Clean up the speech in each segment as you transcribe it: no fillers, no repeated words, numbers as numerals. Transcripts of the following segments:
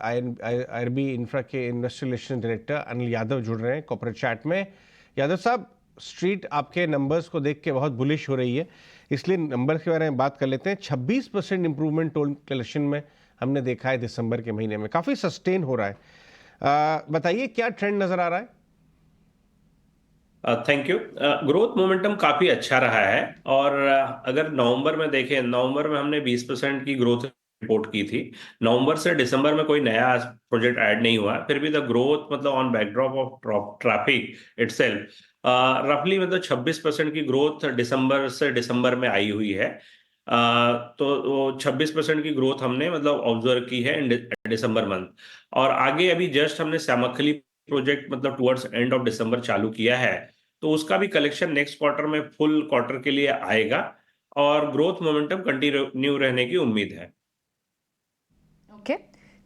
IRB infra के investor relation director Anil Yadav जुड़ रहे हैं कॉर्पोरेट चैट में। यादव साहब, स्ट्रीट आपके नंबर्स को देख के बहुत बुलिश हो रही है, इसलिए नंबर्स के बारे में बात कर लेते हैं। 26% इंप्रूवमेंट टोल कलेक्शन में हमने देखा है दिसंबर के महीने में, काफ़ी सस्टेन हो रहा है। बताइए क्या ट्रेंड नज़र आ रहा है? Thank you. ग्रोथ मोमेंटम काफी अच्छा रहा है। और अगर नवंबर में देखें, नवंबर में हमने 20% की ग्रोथ रिपोर्ट की थी। नवंबर से दिसंबर में कोई नया प्रोजेक्ट ऐड नहीं हुआ, फिर भी द ग्रोथ मतलब on backdrop of traffic itself रफली मतलब 26% की ग्रोथ दिसंबर से दिसंबर में आई हुई है। तो वो 26% की ग्रोथ हमने मतलब ऑब्जर्व की है इन दिसंबर मंथ। और आगे अभी जस्ट हमने श्यामखली प्रोजेक्ट मतलब टुवर्ड्स एंड ऑफ दिसंबर चालू किया है, तो उसका भी कलेक्शन नेक्स्ट क्वार्टर में फुल क्वार्टर के लिए आएगा और ग्रोथ मोमेंटम कंटिन्यू रहने की उम्मीद है। ओके,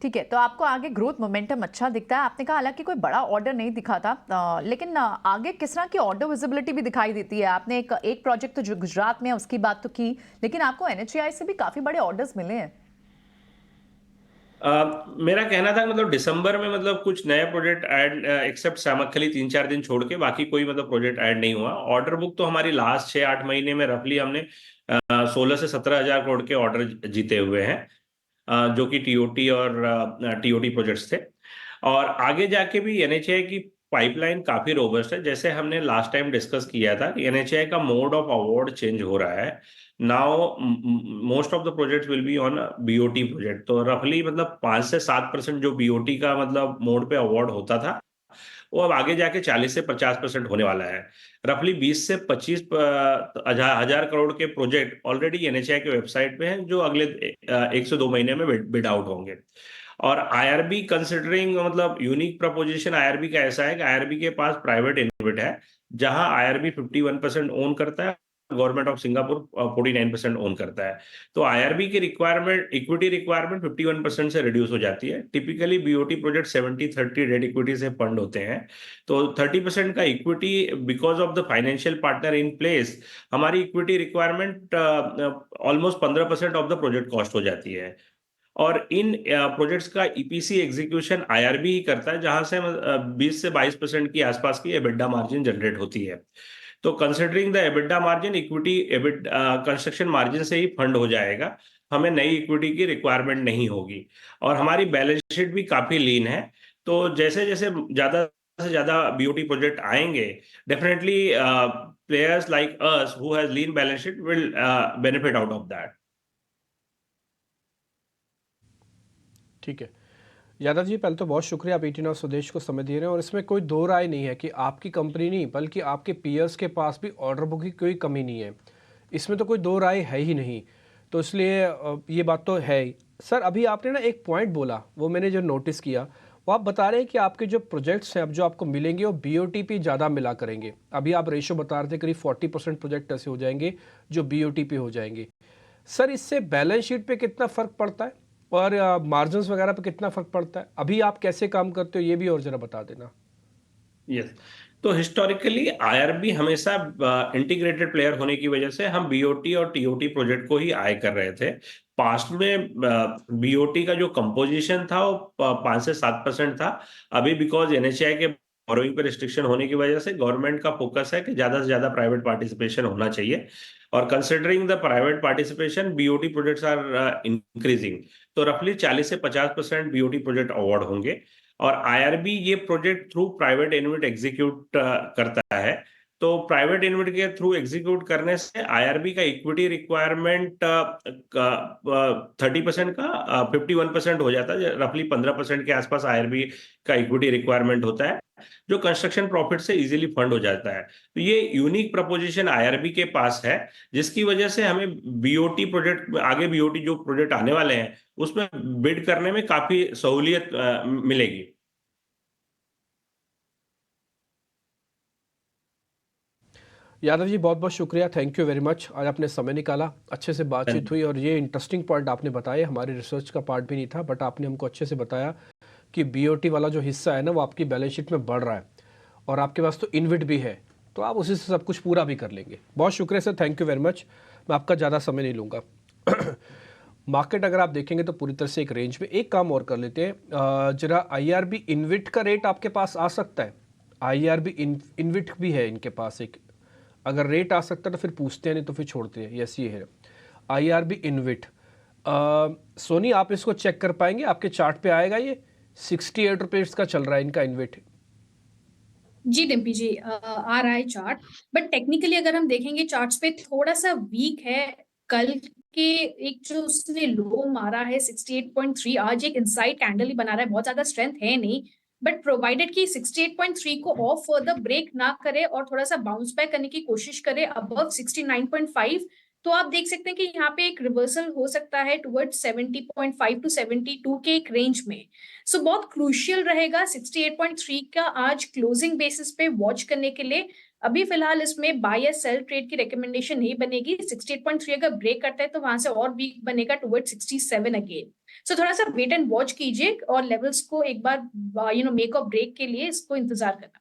ठीक है। तो आपको आगे ग्रोथ मोमेंटम अच्छा दिखता है। आपने कहा हालांकि कोई बड़ा ऑर्डर नहीं दिखा था, लेकिन आगे किस तरह की ऑर्डर विजिबिलिटी भी दिखाई देती है? आपने एक प्रोजेक्ट तो जो गुजरात में है उसकी बात तो की, लेकिन आपको एनएचएआई से भी काफी बड़े ऑर्डर्स मिले हैं। मेरा कहना था मतलब दिसंबर में मतलब कुछ नए प्रोजेक्ट ऐड एक्सेप्ट श्यामखली 3-4 दिन छोड़ के बाकी कोई मतलब प्रोजेक्ट ऐड नहीं हुआ। ऑर्डर बुक तो हमारी लास्ट 6-8 महीने में रफली हमने 16 से 17 हजार करोड़ के ऑर्डर जीते हुए हैं, जो कि टीओटी और टीओटी प्रोजेक्ट्स थे। और आगे जाके भी एनएचएआई की पाइपलाइन काफी रोबस्ट है। जैसे हमने लास्ट टाइम डिस्कस किया था कि एनएचएआई का मोड ऑफ अवार्ड चेंज हो रहा है। Now most of the projects will be on BOT project. तो रफली मतलब 5 से 7% जो बीओटी का मतलब मोड पे अवार्ड होता था, वो अब आगे जाके 40 से 50% होने वाला है। रफली 20 से 25 हजार करोड़ के प्रोजेक्ट ऑलरेडी एनएचएआई के वेबसाइट पे हैं, जो अगले 1 से 2 महीने में बिड आउट होंगे। और आईआरबी कंसिडरिंग मतलब यूनिक प्रपोजिशन आईआरबी का ऐसा है कि आईआरबी के पास प्राइवेट इन्वेट है, जहां आईआरबी 51% ओन करता है, गवर्नमेंट ऑफ सिंगापुर 49% ओन करता है। तो आईआरबी की रिक्वायरमेंट, इक्विटी रिक्वायरमेंट 51% से रिड्यूस हो जाती है। Typically BOT project 70-30 debt equity से फंड होते हैं, तो 30% का equity because of the financial partner in place, हमारी equity requirement almost 15% of the project cost हो जाती है। और इन प्रोजेक्ट्स का ईपीसी एग्जीक्यूशन आईआरबी ही करता है, जहां से 20 से 22% की आसपास की एबिडा मार्जिन जनरेट होती है। तो considering the EBITDA margin, equity construction margin से ही फंड हो जाएगा, हमें नई इक्विटी की रिक्वायरमेंट नहीं होगी। और हमारी बैलेंस शीट भी काफी लीन है। तो जैसे जैसे ज्यादा से ज्यादा बीओटी प्रोजेक्ट आएंगे, definitely players like us who has lean balance sheet will benefit out of that. ठीक है यादव जी, पहले तो बहुत शुक्रिया, आप 18 और स्वदेश को समय दे रहे हैं। और इसमें कोई दो राय नहीं है कि आपकी कंपनी नहीं बल्कि आपके पीयर्स के पास भी ऑर्डर बुक की कोई कमी नहीं है, इसमें तो कोई दो राय है ही नहीं। तो इसलिए ये बात तो है ही। सर, अभी आपने ना एक पॉइंट बोला, वो मैंने जो नोटिस किया, वो आप बता रहे हैं कि आपके जो प्रोजेक्ट्स हैं अब जो आपको मिलेंगे वो बीओटी पे ज़्यादा मिला करेंगे। अभी आप रेशो बता रहे थे करीब 40% प्रोजेक्ट ऐसे हो जाएंगे जो बीओटी पे हो जाएंगे। सर, इससे बैलेंस शीट पे कितना फ़र्क पड़ता है और मार्जिन्स वगैरह पे कितना फ़र्क पड़ता है? अभी आप कैसे काम करते हो ये भी और ज़रा बता देना। यस, तो हिस्टोरिकली आईआरबी हमेशा इंटीग्रेटेड प्लेयर होने की वजह से हम बीओटी और टीओटी प्रोजेक्ट को ही आय कर रहे थे। पास्ट में बीओटी का जो कंपोजिशन था वो 5 से 7% था। अभी बिकॉज एनएचआई के बोरोइंग पे रिस्ट्रिक्शन होने की वजह से गवर्नमेंट का फोकस है कि ज्यादा से ज्यादा प्राइवेट पार्टिसिपेशन होना चाहिए। और considering the private participation, BOT projects are increasing. तो रफली 40 से 50% बीओटी प्रोजेक्ट अवार्ड होंगे। और आईआरबी ये project through private InvIT execute करता है। तो प्राइवेट इन्वेट के थ्रू एग्जीक्यूट करने से आईआरबी का इक्विटी रिक्वायरमेंट 30% का 51% हो जाता है। रफली 15% के आसपास आईआरबी का इक्विटी रिक्वायरमेंट होता है, जो कंस्ट्रक्शन प्रॉफिट से इजीली फंड हो जाता है। तो ये यूनिक प्रपोजिशन आईआरबी के पास है, जिसकी वजह से हमें बीओटी प्रोजेक्ट, आगे बीओटी जो प्रोजेक्ट आने वाले हैं उसमें बिड करने में काफी सहूलियत मिलेगी। यादव जी, बहुत बहुत शुक्रिया, थैंक यू वेरी मच। आज आपने समय निकाला, अच्छे से बातचीत हुई और ये इंटरेस्टिंग पॉइंट आपने बताए, हमारी रिसर्च का पार्ट भी नहीं था बट आपने हमको अच्छे से बताया कि बीओटी वाला जो हिस्सा है ना वो आपकी बैलेंस शीट में बढ़ रहा है और आपके पास तो इन्विट भी है, तो आप उसी से सब कुछ पूरा भी कर लेंगे। बहुत शुक्रिया sir, thank you very much. मैं आपका ज़्यादा समय नहीं लूँगा। मार्केट अगर आप देखेंगे तो पूरी तरह से एक रेंज में। एक काम और कर लेते हैं, जरा IRB इनविट का रेट आपके पास आ सकता है? IRB इनविट भी है इनके पास एक, अगर रेट आ सकता है तो फिर पूछते हैं, नहीं तो फिर छोड़ते हैं। यस ये है IRB इनविट। सोनी आप इसको चेक कर पाएंगे, आपके चार्ट पे आएगा ये 68 रुपीज़ का चल रहा है इनका इनविट। जी डिम्पी जी, आ रहा है चार्ट, बट टेक्निकली अगर हम देखेंगे चार्ट्स पे थोड़ा सा वीक है। कल के एक जो उसने लो मारा है 68.3, आज एक इनसाइड कैंडल ही बना रहा है, बहुत ज्यादा स्ट्रेंथ है नहीं, बट प्रोवाइडेड कि 68.3 को ऑफ फर्दर ब्रेक ना करे और थोड़ा सा बाउंस बैक करने की कोशिश करे अबव 69.5, तो आप देख सकते हैं कि यहाँ पे एक रिवर्सल हो सकता है टुवर्ड्स 70.5 टू 72 के एक रेंज में। सो बहुत क्रूशियल रहेगा 68.3 का आज क्लोजिंग बेसिस पे वॉच करने के लिए। अभी फिलहाल इसमें बाय या सेल ट्रेड की रिकमेंडेशन नहीं बनेगी। 68.3 अगर ब्रेक करता है तो वहां से और वीक बनेगा टुवर्ड 67 अगेन। सो थोड़ा सा वेट एंड वॉच कीजिए और लेवल्स को एक बार मेक और ब्रेक के लिए इसको इंतजार करना।